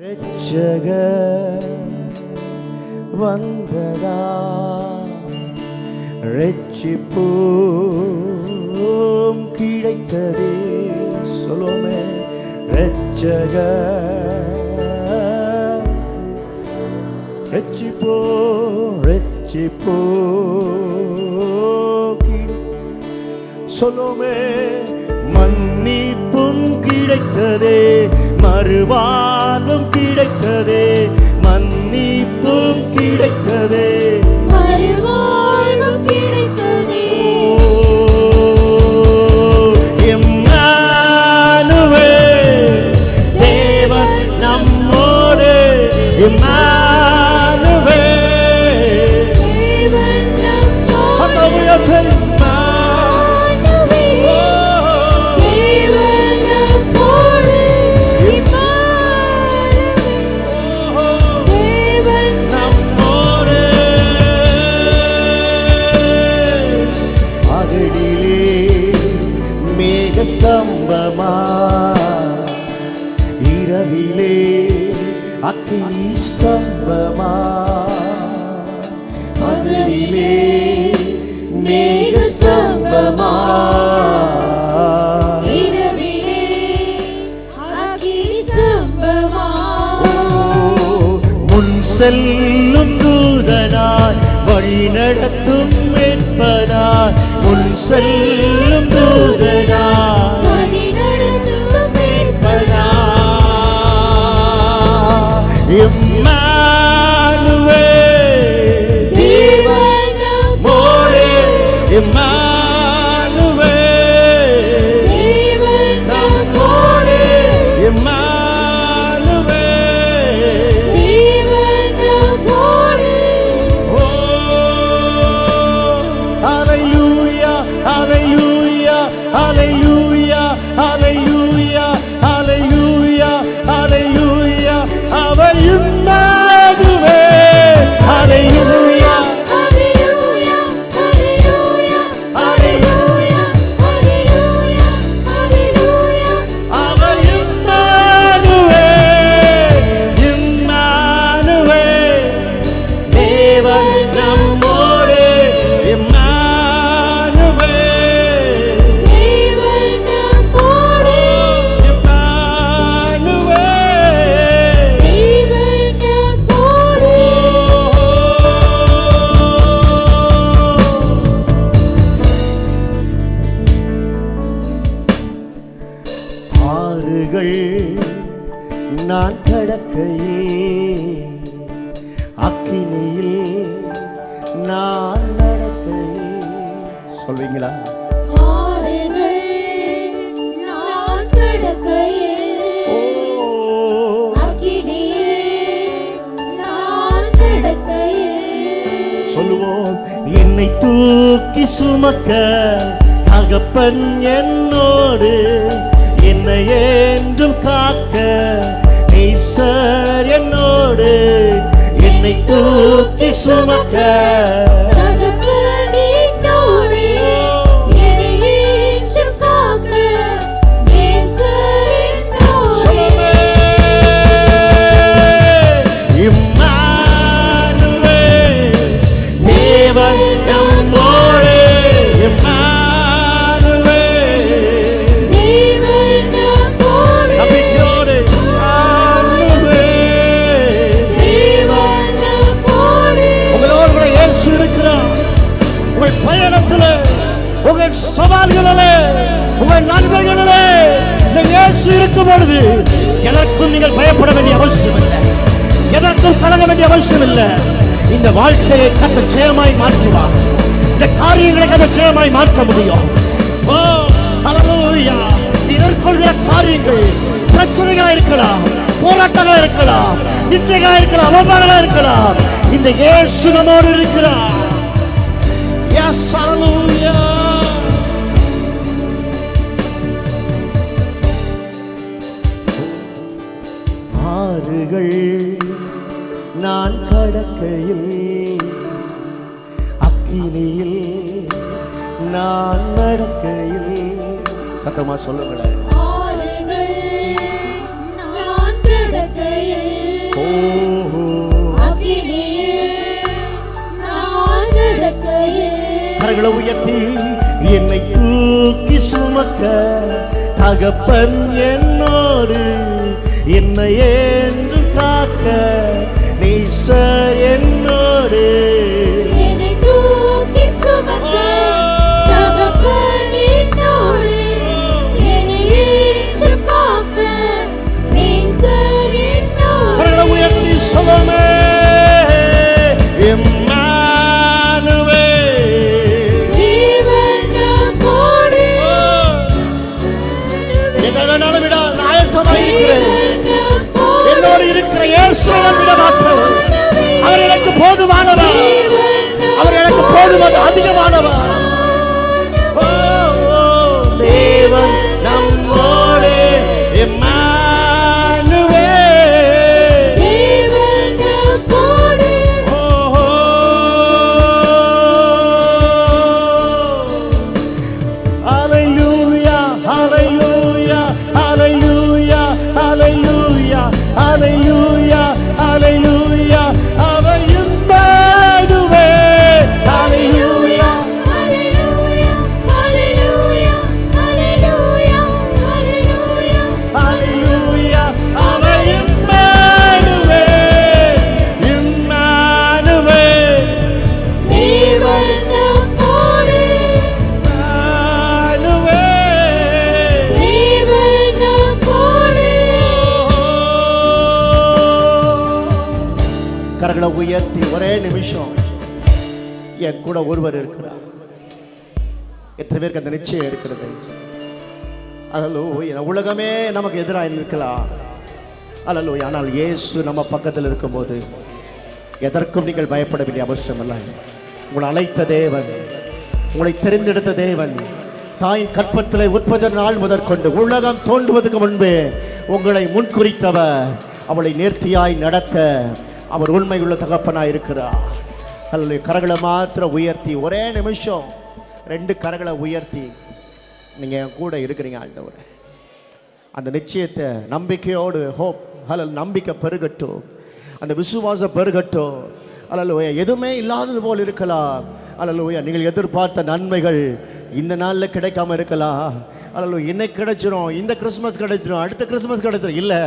இரட்சகர் வந்ததா ரட்சிப்பும் கிடைத்ததே. சொல்லுமே, இரட்சகர் ரட்சிப்போ ரட்சிப்போ. சொல்லுமே, மன்னிப்பும் கிடைத்ததே, மறுவாழ்வும் கிடைத்ததே, மன்னிப்பும் கிடைத்ததே, மறுவாழ்வும் கிடைத்ததே. இம்மானுவேல் தேவன் நம்மோடு, இம்மானுவேல் தேவன் நம்மோடு. சத்தமுயர்த்தி ஸ்தம்பமா, இரவிலே அக்கினி ஸ்தம்பமா, பகலிலே மேக ஸ்தம்பமா, இரவிலே அக்கினி ஸ்தம்பமா. முன் செல்லும் தூதனாய் வழி நடத்தும் என்பதாய், முன் செல்லும் தூதனாய் இம்மானுவேல் தேவன் நம்மோடு, இம்மானுவேல் தேவன் நம்மோடு, இம்மானுவேல் தேவன் நம்மோடு. ஓ ஹல்லேலூயா ஹல்லேலூயா ஹல்லேலூயா ஹல்லேலூயா ஹல்லேலூயா ஹல்லேலூயா. அவர் இம்மானுவேல். ஹல்லேலூயா ஹல்லேலூயா ஹல்லேலூயா ஹல்லேலூயா ஹல்லேலூயா ஹல்லேலூயா. அவர் இம்மானுவேல். இம்மானுவேல் தேவன் நம்மோடு, இம்மானுவேல் தேவன் நம்மோடு, இம்மானுவேல். தேவன் நம்மோடு. ஆறுகள் நான் கடக்கையில், அக்கினியில் நான் நடக்கையில். சொல்வீங்களா? ஆறுகள் நான் கடக்கையில், அக்கினியில் நான் நடக்கையில். சொல்லுவோம், என்னை தூக்கி சுமக்க தகப்பன் என்னோடு, என்னை என்றும் காக்க நேசர் என்னோடு, என்னை தூக்கி சுமக்க தகப்பன் என்னோடு, என்னை என்றும் காக்க நேசர் என்னோடு. இம்மானுவேல் தேவன் நம்மோடு, இம்மானுவேல் தேவன் நம்மோடு, நம்பிக்கையோடு, இம்மானுவேல். தேவன் நம்மோடு. உங்களோடு கூட இயேசு இருக்கிறார். உங்கள் பயணத்தில், உங்கள் சவால்களிலே, உங்கள் நன்மைகளிலே இந்த இயேசு இருக்கும் பொழுது எதற்கும் நீங்கள் பயப்பட வேண்டிய அவசியம் இல்லை, எதற்கும் கலங்க வேண்டிய அவசியம் இல்லை. இந்த வாழ்க்கையை கத்த ஜெயமாய் மாற்றுவார். இந்த காரியங்களை கத்த ஜெயமாய் மாற்ற முடியும். ஓ ஹல்லேலூயா. எதிர்கொள்கிற காரியங்கள் பிரச்சனைகளா இருக்கலாம், போராட்டங்களா இருக்கலாம், நிந்தைகளா இருக்கலாம், அவமானங்களா இருக்கலாம், இந்த இயேசு நம்மோடு இருக்கிறார். எஸ் ஹல்லேலூயா. ஆறுகள் நான் கடக்கையில், அக்கினியில் நான் நடக்கையில். சத்தமா சொல்லுங்களேன். ஆறுகள் நான் கடக்கையில், கரங்களை உயர்த்தி என்னை தூக்கி சுமக்க தகப்பன் என்னோடு என்னை என்று காக்க நேசர் என்னோடு என்னை தூக்கி சுமக்க தகப்பன் என்னோடு என்னை என்று காக்க நேசர் என்னோடு. கரங்களை உயர்த்தி சொல்லுமே என்னோடு இருக்கிற இயேசுவை விட மாட்டேன். அவர் எனக்கு போதுமானவர், அவர் எனக்கு போதுவது அதிகமானவர். தேவன் நம்மோடு கரங்களை உயர்த்தி ஒரே நிமிஷம் என் கூட ஒருவர் இருக்கிறார். எத்தனை பேருக்கு அந்த நிச்சயம் இருக்கிறது? அல்லேலூயா. உலகமே நமக்கு எதிராக இருக்கலாம், அல்லேலூயா. ஆனால் இயேசு நம்ம பக்கத்தில் இருக்கும்போது எதற்கும் நீங்கள் பயப்பட வேண்டிய அவசியம் இல்லை. உங்களை அழைத்த தேவன், உங்களை தெரிந்தெடுத்த தேவன், தாயின் கற்பத்தில் உற்பத்தி நாள் முதற்கொண்டு உலகம் தோன்றுவதற்கு முன்பே உங்களை முன்குறித்தவர், அவளை நேர்த்தியாய் நடத்த அவர் உண்மையுள்ள தகப்பனாய் இருக்கிறார். அல்ல கரங்களை மாத்திரம் உயர்த்தி ஒரே நிமிஷம் 2 கரங்களை உயர்த்தி நீங்கள் என் கூட இருக்கிறீங்க ஆண்டவரே. அந்த நிச்சயத்தை நம்பிக்கையோடு நம்பிக்கை பெருகட்டும், அந்த விசுவாசம் பெருகட்டும். அல்லேலூயா. எதுவுமே இல்லாதது போல் இருக்கலாம். அல்லேலூயா. நீங்கள் எதிர்பார்த்த நன்மைகள் இந்த நாளில் கிடைக்காம இருக்கலாம். அல்லேலூயா. இன்னைக்கு கிடைச்சிரும், இந்த கிறிஸ்மஸ் கிடைச்சிரும், அடுத்த கிறிஸ்மஸ் கிடைச்சிரும். இல்லை,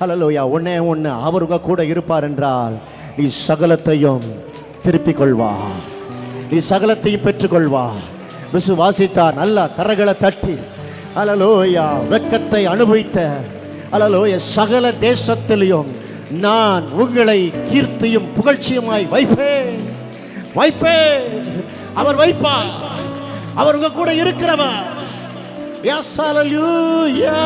அல்லேலூயா. ஒன்னே ஒன்று, அவர் உங்க கூட இருப்பார் என்றால் நீ சகலத்தையும் திருப்பிக் கொள்வா, நீ சகலத்தையும் பெற்றுக்கொள்வா. விசுவாசித்தா நல்லா கரங்களை தட்டி அல்லேலூயா. வெட்கத்தை அனுபவித்த அல்லேலூயா சகல தேசத்திலையும் நான் உங்களை கீர்த்தியும் புகழ்ச்சியுமாய் வைப்பேன். அவர் வைப்பார், அவர் உங்க கூட இருக்கிறவர். Yes, hallelujah.